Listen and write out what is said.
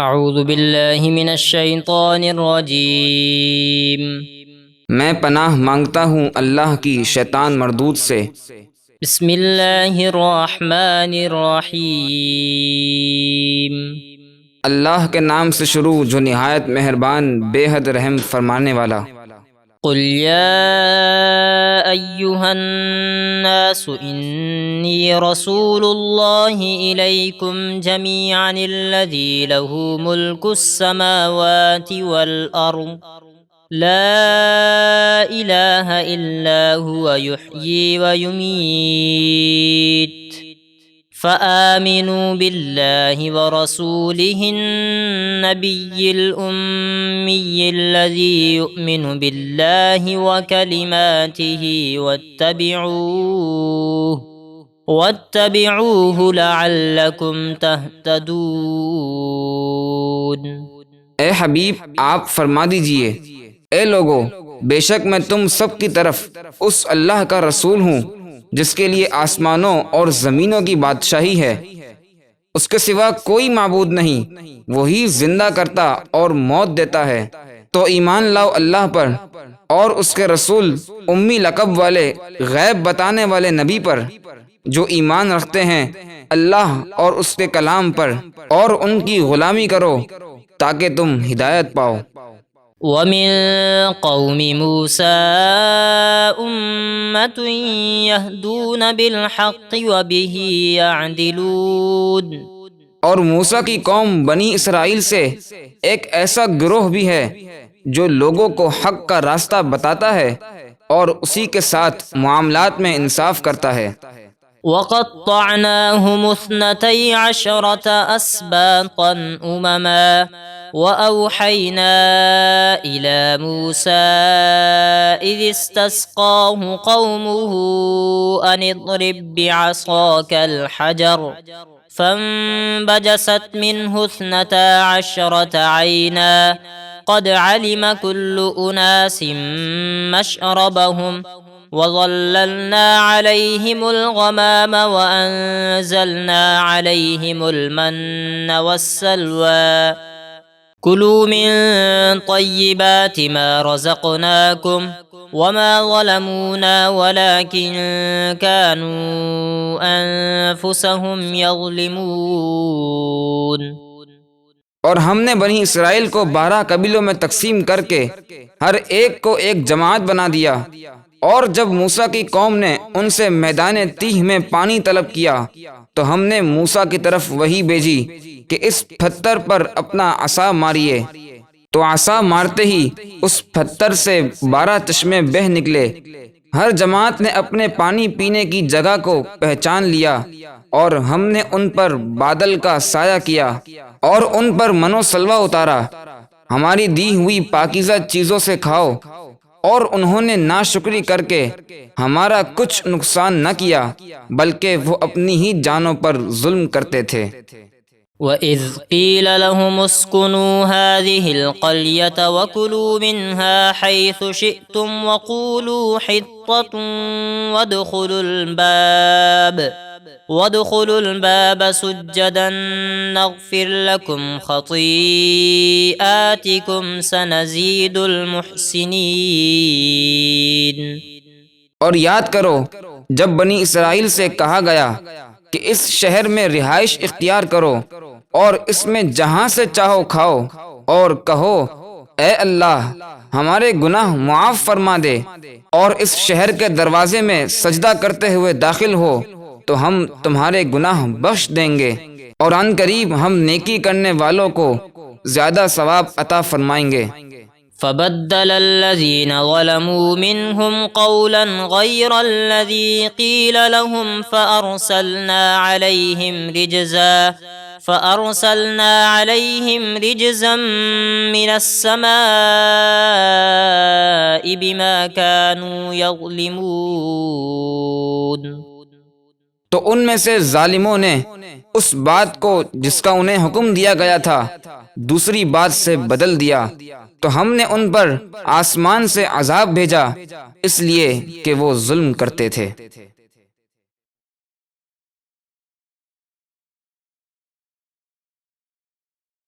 اعوذ باللہ من الشیطان الرجیم۔ میں پناہ مانگتا ہوں اللہ کی شیطان مردود سے۔ بسم اللہ الرحمن الرحیم۔ اللہ کے نام سے شروع جو نہایت مہربان بے حد رحم فرمانے والا۔ قل یا ایہا الناس انی رسول اللہ الیکم جمیعا الذی لہ ملک السماوات والارض لا الہ الا هو یحیی ویمیت فآمنوا باللہ ورسولہ النبی الأمی الذی یؤمن باللہ وکلماتہ واتبعوہ لعلکم تہتدون۔ اے حبیب آپ فرما دیجئے، اے لوگو، بے شک میں تم سب کی طرف اس اللہ کا رسول ہوں جس کے لیے آسمانوں اور زمینوں کی بادشاہی ہے، اس کے سوا کوئی معبود نہیں، وہی زندہ کرتا اور موت دیتا ہے، تو ایمان لاؤ اللہ پر اور اس کے رسول امی لقب والے غیب بتانے والے نبی پر، جو ایمان رکھتے ہیں اللہ اور اس کے کلام پر، اور ان کی غلامی کرو تاکہ تم ہدایت پاؤ۔ وَمِن قَوْمِ مُوسَىٰ أُمَّةٌ يَهْدُونَ بِالْحَقِّ وَبِهِ يَعْدِلُونَ۔ اور موسیٰ کی قوم بنی اسرائیل سے ایک ایسا گروہ بھی ہے جو لوگوں کو حق کا راستہ بتاتا ہے اور اسی کے ساتھ معاملات میں انصاف کرتا ہے۔ وَقَطَّعْنَاهُمُ اثْنَتَيْ عَشْرَةَ أَسْبَاطًا أُمَمًا وَأَوْحَيْنَا إِلَى مُوسَىٰ إِذِ اسْتَسْقَاهُ قَوْمُهُ أَنِ اضْرِب بِّعَصَاكَ الْحَجَرَ فَانبَجَسَتْ مِنْهُ اثْنَتَا عَشْرَةَ عَيْنًا قَدْ عَلِمَ كُلُّ أُنَاسٍ مَّشْرَبَهُمْ وَظَلَّلْنَا عَلَيْهِمُ الْغَمَامَ وَأَنزَلْنَا عَلَيْهِمُ الْمَنَّ وَالسَّلْوَىٰ كُلُوا مِن طَيِّبَاتِ مَا رَزَقْنَاكُمْ وَمَا ظَلَمُونَا وَلَٰكِن كَانُوا أَنفُسَهُمْ يَظْلِمُونَ۔ اور ہم نے بنی اسرائیل کو 12 قبیلوں میں تقسیم کر کے ہر ایک کو ایک جماعت بنا دیا، اور جب موسیٰ کی قوم نے ان سے میدان تیہ میں پانی طلب کیا تو ہم نے موسیٰ کی طرف وحی بھیجی کہ اس پتھر پر اپنا عصا ماریے، تو عصا مارتے ہی اس پتھر سے 12 چشمے بہہ نکلے۔ ہر جماعت نے اپنے پانی پینے کی جگہ کو پہچان لیا، اور ہم نے ان پر بادل کا سایہ کیا اور ان پر من و سلوہ اتارا۔ ہماری دی ہوئی پاکیزہ چیزوں سے کھاؤ، اور انہوں نے ناشکری کر کے ہمارا کچھ نقصان نہ کیا، بلکہ وہ اپنی ہی جانوں پر ظلم کرتے تھے۔ وَإِذْ قِيلَ لَهُمُ اسْكُنُوا هَٰذِهِ الْقَرْيَةَ وَكُلُوا مِنْهَا حَيْثُ شِئْتُمْ وَقُولُوا حِطَّةٌ وَادْخُلُوا الْبَابَ سُجَّدًا نَغْفِرْ لَكُمْ خَطِيئَاتِكُمْ سَنَزِيدُ الْمُحْسِنِينَ۔ اور یاد کرو جب بنی اسرائیل سے کہا گیا کہ اس شہر میں رہائش اختیار کرو اور اس میں جہاں سے چاہو کھاؤ، اور کہو اے اللہ ہمارے گناہ معاف فرما دے، اور اس شہر کے دروازے میں سجدہ کرتے ہوئے داخل ہو تو ہم تمہارے گناہ بخش دیں گے، اور عن قریب ہم نیکی کرنے والوں کو زیادہ ثواب عطا فرمائیں گے۔ فَبَدَّلَ الَّذِينَ ظَلَمُوا مِنْهُمْ قَوْلًا غَيْرَ الَّذِي قِيلَ لَهُمْ فَأَرْسَلْنَا عَلَيْهِمْ رِجْزًا مِّنَ السَّمَاءِ بِمَا كَانُوا يَظْلِمُونَ۔ تو ان میں سے ظالموں نے اس بات کو جس کا انہیں حکم دیا گیا تھا دوسری بات سے بدل دیا، تو ہم نے ان پر آسمان سے عذاب بھیجا اس لیے کہ وہ ظلم کرتے تھے۔